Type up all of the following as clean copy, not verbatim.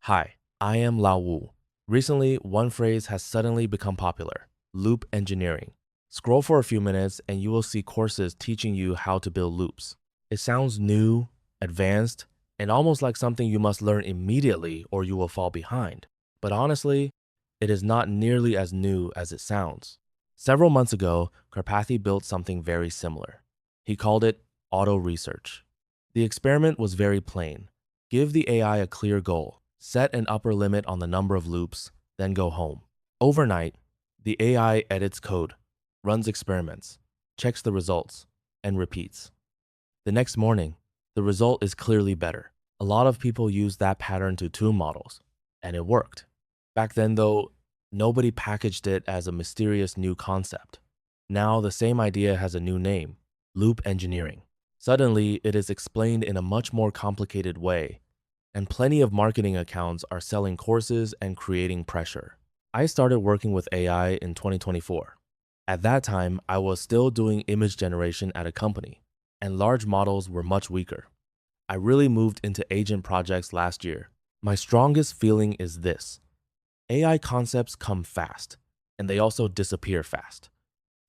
Hi, I am Lao Wu. Recently, one phrase has suddenly become popular: loop engineering. Scroll for a few minutes and you will see courses teaching you how to build loops. It sounds new, advanced, and almost like something you must learn immediately or you will fall behind. But honestly, it is not nearly as new as it sounds. Several months ago, Karpathy built something very similar. He called it auto research. The experiment was very plain. Give the AI a clear goal, set an upper limit on the number of loops, then go home. Overnight, the AI edits code, runs experiments, checks the results, and repeats. The next morning, the result is clearly better. A lot of people use that pattern to tune models, and it worked. Back then, though, nobody packaged it as a mysterious new concept. Now, the same idea has a new name: loop engineering. Suddenly, it is explained in a much more complicated way, and plenty of marketing accounts are selling courses and creating pressure. I started working with AI in 2024. At that time, I was still doing image generation at a company, and large models were much weaker. I really moved into agent projects last year. My strongest feeling is this: AI concepts come fast, and they also disappear fast.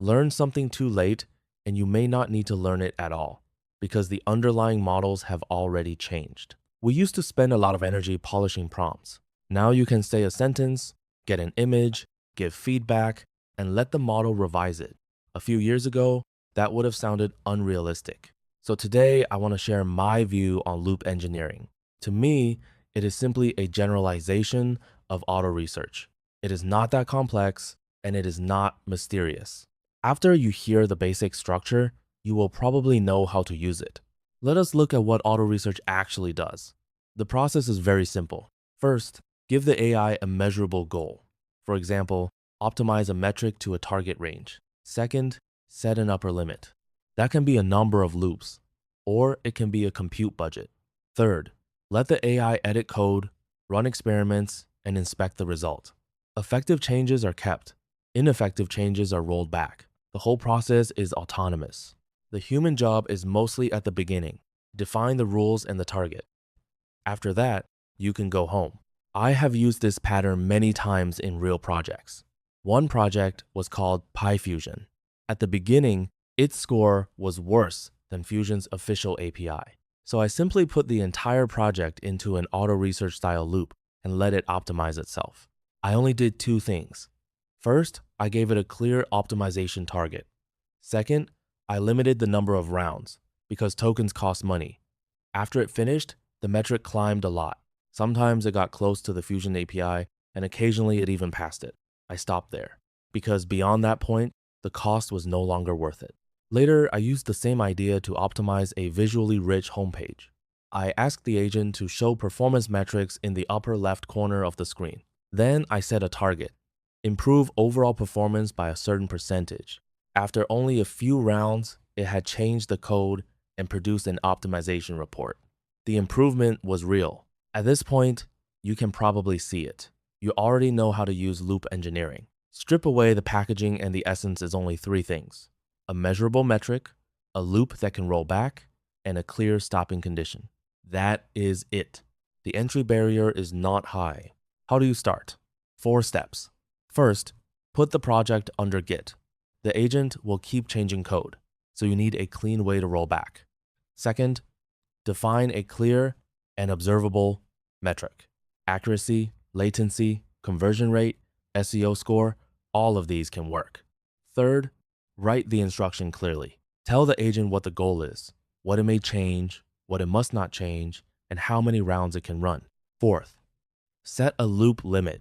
Learn something too late, and you may not need to learn it at all, because the underlying models have already changed. We used to spend a lot of energy polishing prompts. Now you can say a sentence, get an image, give feedback, and let the model revise it. A few years ago, that would have sounded unrealistic. So today, I want to share my view on loop engineering. To me, it is simply a generalization of auto research. It is not that complex, and it is not mysterious. After you hear the basic structure, you will probably know how to use it. Let us look at what auto research actually does. The process is very simple. First, give the AI a measurable goal. For example, optimize a metric to a target range. Second, set an upper limit. That can be a number of loops, or it can be a compute budget. Third, let the AI edit code, run experiments, and inspect the result. Effective changes are kept. Ineffective changes are rolled back. The whole process is autonomous. The human job is mostly at the beginning. Define the rules and the target. After that, you can go home. I have used this pattern many times in real projects. One project was called PyFusion. At the beginning, its score was worse than Fusion's official API. So I simply put the entire project into an auto research style loop and let it optimize itself. I only did two things. First, I gave it a clear optimization target. Second, I limited the number of rounds because tokens cost money. After it finished, the metric climbed a lot. Sometimes it got close to the Fusion API, and occasionally it even passed it. I stopped there because beyond that point, the cost was no longer worth it. Later, I used the same idea to optimize a visually rich homepage. I asked the agent to show performance metrics in the upper left corner of the screen. Then I set a target: improve overall performance by a certain percentage. After only a few rounds, it had changed the code and produced an optimization report. The improvement was real. At this point, you can probably see it. You already know how to use loop engineering. Strip away the packaging and the essence is only three things: a measurable metric, a loop that can roll back, and a clear stopping condition. That is it. The entry barrier is not high. How do you start? 4 steps. First, put the project under Git. The agent will keep changing code, so you need a clean way to roll back. Second, define a clear and observable metric. Accuracy, latency, conversion rate, SEO score, all of these can work. Third, write the instruction clearly. Tell the agent what the goal is, what it may change, what it must not change, and how many rounds it can run. Fourth, set a loop limit.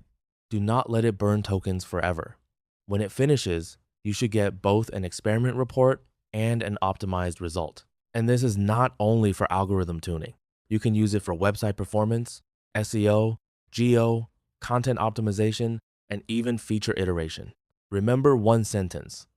Do not let it burn tokens forever. When it finishes, you should get both an experiment report and an optimized result. And this is not only for algorithm tuning. You can use it for website performance, SEO, geo, content optimization, and even feature iteration. Remember one sentence: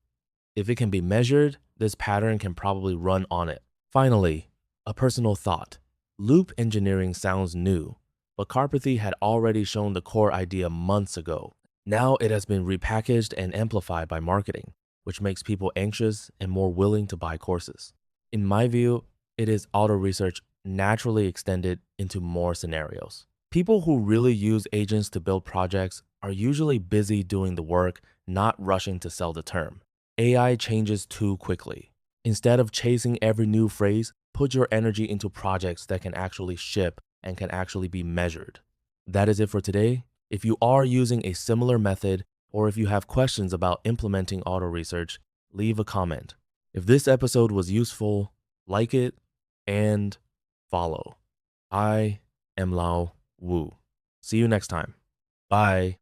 if it can be measured, this pattern can probably run on it. Finally, a personal thought. Loop engineering sounds new, but Karpathy had already shown the core idea months ago. Now it has been repackaged and amplified by marketing, which makes people anxious and more willing to buy courses. In my view, it is auto research naturally extended into more scenarios. People who really use agents to build projects are usually busy doing the work, not rushing to sell the term. AI changes too quickly. Instead of chasing every new phrase, put your energy into projects that can actually ship and can actually be measured. That is it for today. If you are using a similar method or if you have questions about implementing auto research, leave a comment. If this episode was useful, like it and follow. I am Lao Wu. See you next time. Bye.